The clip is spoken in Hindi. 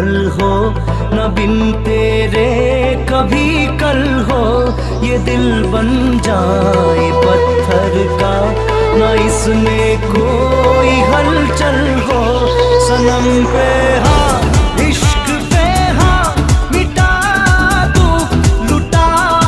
पल हो, न बिन तेरे कभी कल हो। ये दिल बन जाए पत्थर का, न इसमें कोई हलचल हो। सनम पे